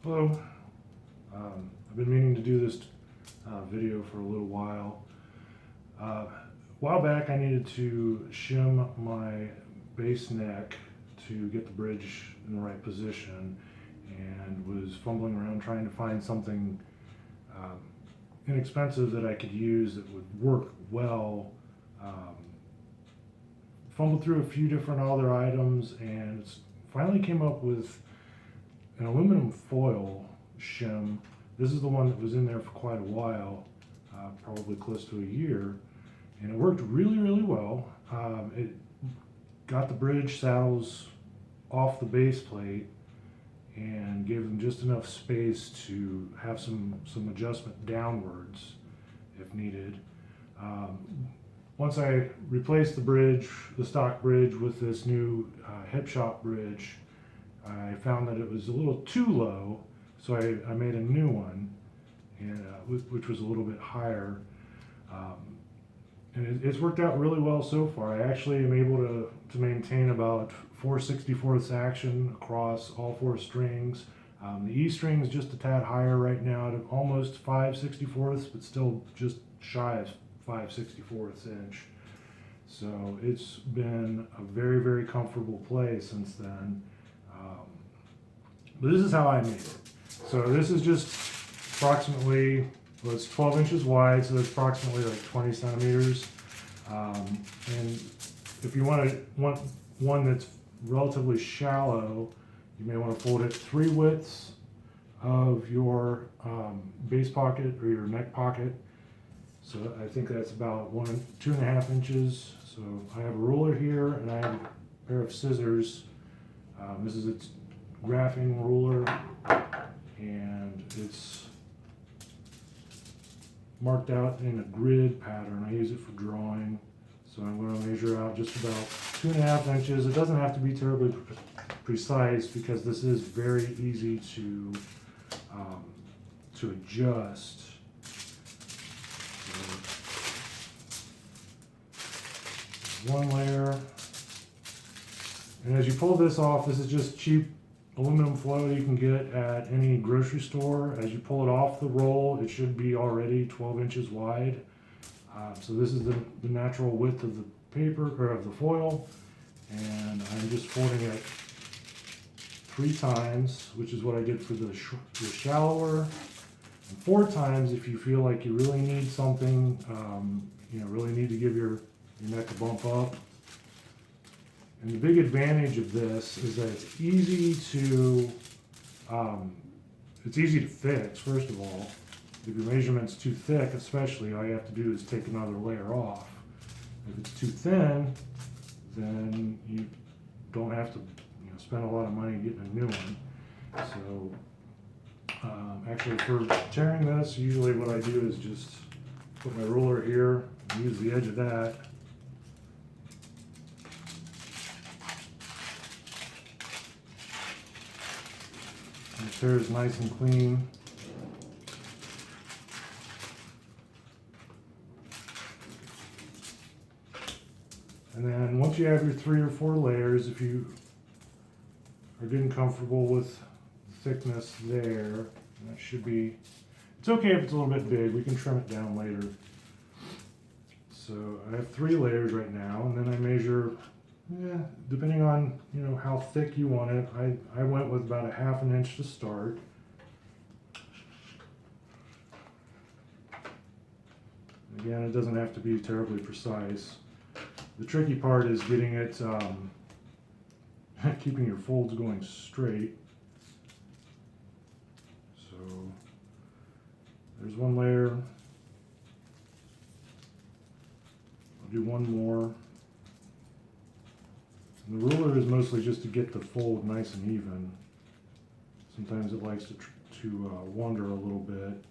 Hello. I've been meaning to do this video for a little while. A while back I needed to shim my base neck to get the bridge in the right position, and was fumbling around trying to find something inexpensive that I could use that would work well. Fumbled through a few different other items and finally came up with an aluminum foil shim. This is the one that was in there for quite a while, probably close to a year, and it worked really well. It got the bridge saddles off the base plate and gave them just enough space to have some adjustment downwards if needed. Once I replaced the bridge, the stock bridge, with this new hip shop bridge, I found that it was a little too low, so I made a new one, and which was a little bit higher. And it's worked out really well so far. I actually am able to maintain about 4/64 action across all four strings. The E string is just a tad higher right now at almost 5/64, but still just shy of 5/64 inch. So it's been a very comfortable play since then. But this is how I made it. So this is just approximately, well, it's 12 inches wide, so it's approximately like 20 centimeters. And if you want one that's relatively shallow, you may want to fold it 3 widths of your base pocket or your neck pocket. So I think that's about 2.5 inches. So I have a ruler here and I have a pair of scissors. This is its graphing ruler, and it's marked out in a grid pattern. I use it for drawing. So I'm going to measure out just about 2.5 inches. It doesn't have to be terribly precise because this is very easy to adjust. So one layer, and as you pull this off, this is just cheap aluminum foil you can get at any grocery store. As you pull it off the roll, it should be already 12 inches wide. So this is the natural width of the paper, or of the foil, and I'm just folding it 3 times, which is what I did for the shallower, and 4 times if you feel like you really need something, really need to give your neck a bump up. And the big advantage of this is that it's easy to fix, first of all. If your measurement's too thick, especially, all you have to do is take another layer off. If it's too thin, then you don't have to spend a lot of money getting a new one. So actually, for tearing this, usually what I do is just put my ruler here and use the edge of that. And it tears nice and clean. And then once you have your 3 or 4 layers, if you are getting comfortable with the thickness there, that should be, it's okay if it's a little bit big, we can trim it down later. So I have 3 layers right now, and then I measure, depending on how thick you want it. I went with about 1/2 inch to start. Again, it doesn't have to be terribly precise. The tricky part is getting it, keeping your folds going straight. So there's 1 layer. I'll do 1 more. And the ruler is mostly just to get the fold nice and even. Sometimes it likes to wander a little bit.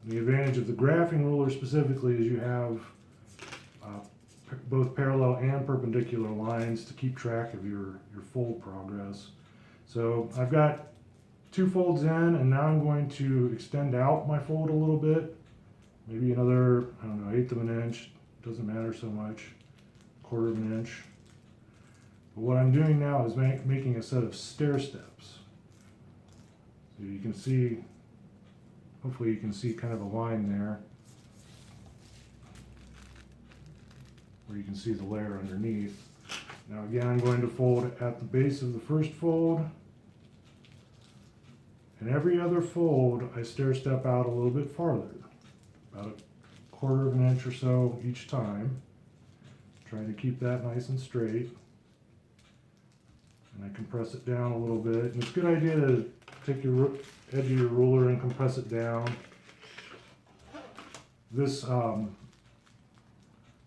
And the advantage of the graphing ruler specifically is you have both parallel and perpendicular lines to keep track of your fold progress. So I've got 2 folds in, and now I'm going to extend out my fold a little bit, maybe another, 1/8 of an inch, doesn't matter so much, 1/4 of an inch. But what I'm doing now is making a set of stair steps. You can see, hopefully you can see kind of a line there where you can see the layer underneath. Now again, I'm going to fold at the base of the first fold, and every other fold I stair step out a little bit farther, about a quarter of an inch or so each time, trying to keep that nice and straight. And I compress it down a little bit. And it's a good idea to take your edge of your ruler and compress it down. This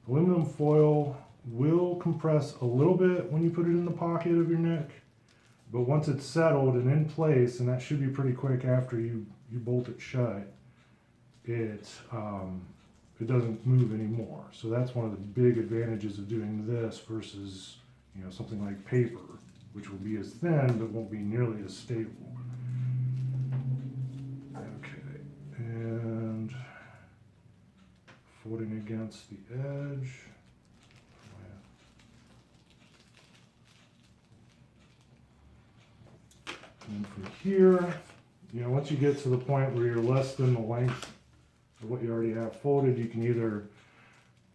aluminum foil will compress a little bit when you put it in the pocket of your neck, but once it's settled and in place, and that should be pretty quick after you bolt it shut, it doesn't move anymore. So that's one of the big advantages of doing this versus, you know, something like paper, which will be as thin but won't be nearly as stable. Okay, and folding against the edge. And from here, you know, once you get to the point where you're less than the length of what you already have folded, you can either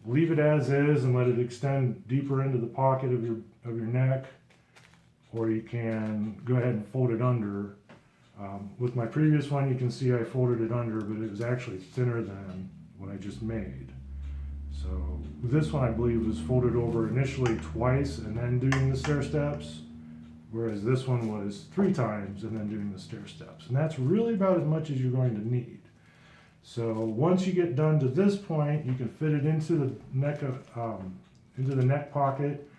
leave it as is and let it extend deeper into the pocket of your neck, or you can go ahead and fold it under. With my previous one, you can see I folded it under, but it was actually thinner than what I just made. So this one, I believe, was folded over initially twice and then doing the stair steps, whereas this one was 3 times and then doing the stair steps. And that's really about as much as you're going to need. So once you get done to this point, you can fit it into the neck pocket,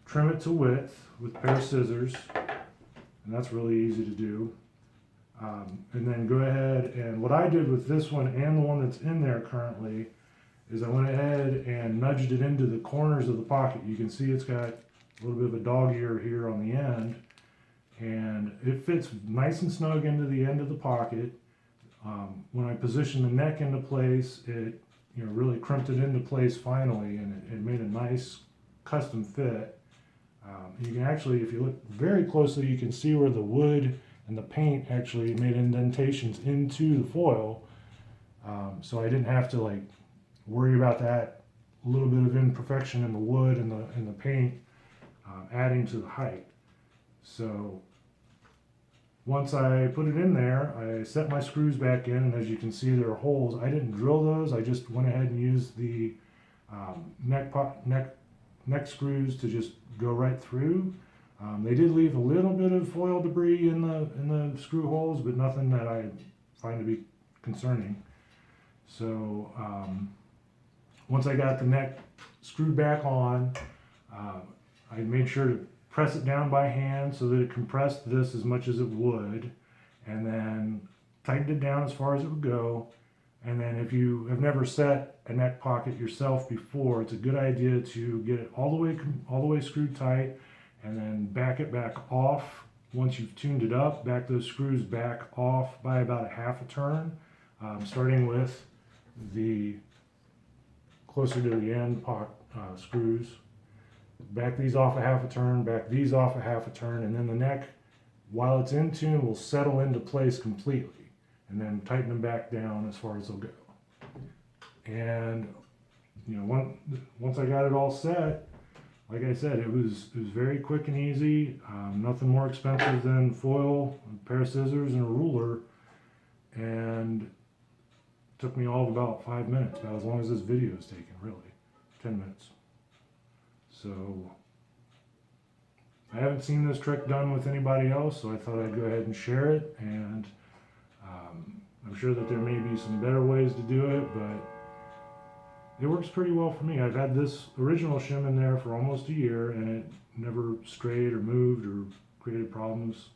trim it to width with a pair of scissors, and that's really easy to do. And then go ahead, and what I did with this one and the one that's in there currently is I went ahead and nudged it into the corners of the pocket. You can see it's got a little bit of a dog ear here on the end, and it fits nice and snug into the end of the pocket. When I positioned the neck into place, it really crimped it into place finally, and it made a nice custom fit. You can actually, if you look very closely, you can see where the wood and the paint actually made indentations into the foil. So I didn't have to worry about that little bit of imperfection in the wood and the paint adding to the height. So once I put it in there, I set my screws back in, and as you can see, there are holes. I didn't drill those. I just went ahead and used the neck screws to just go right through. They did leave a little bit of foil debris in the screw holes, but nothing that I find to be concerning. So once I got the neck screwed back on, I made sure to press it down by hand so that it compressed this as much as it would, and then tightened it down as far as it would go. And then if you have never set a neck pocket yourself before, it's a good idea to get it all the way screwed tight, and then back it back off. Once you've tuned it up, back those screws back off by about a half a turn, starting with the closer to the end screws. Back these off a half a turn, back these off a half a turn, and then the neck, while it's in tune, will settle into place completely, and then tighten them back down as far as they'll go. And once I got it all set, like I said, it was very quick and easy. Nothing more expensive than foil, a pair of scissors, and a ruler, and it took me all of about 5 minutes, about as long as this video is taken, really, 10 minutes. So I haven't seen this trick done with anybody else, so I thought I'd go ahead and share it. And I'm sure that there may be some better ways to do it, but it works pretty well for me. I've had this original shim in there for almost a year, and it never strayed or moved or created problems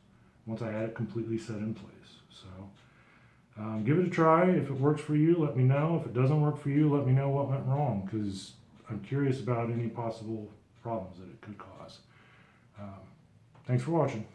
once I had it completely set in place. So give it a try. If it works for you, let me know. If it doesn't work for you, let me know what went wrong, because I'm curious about any possible problems that it could cause. Thanks for watching.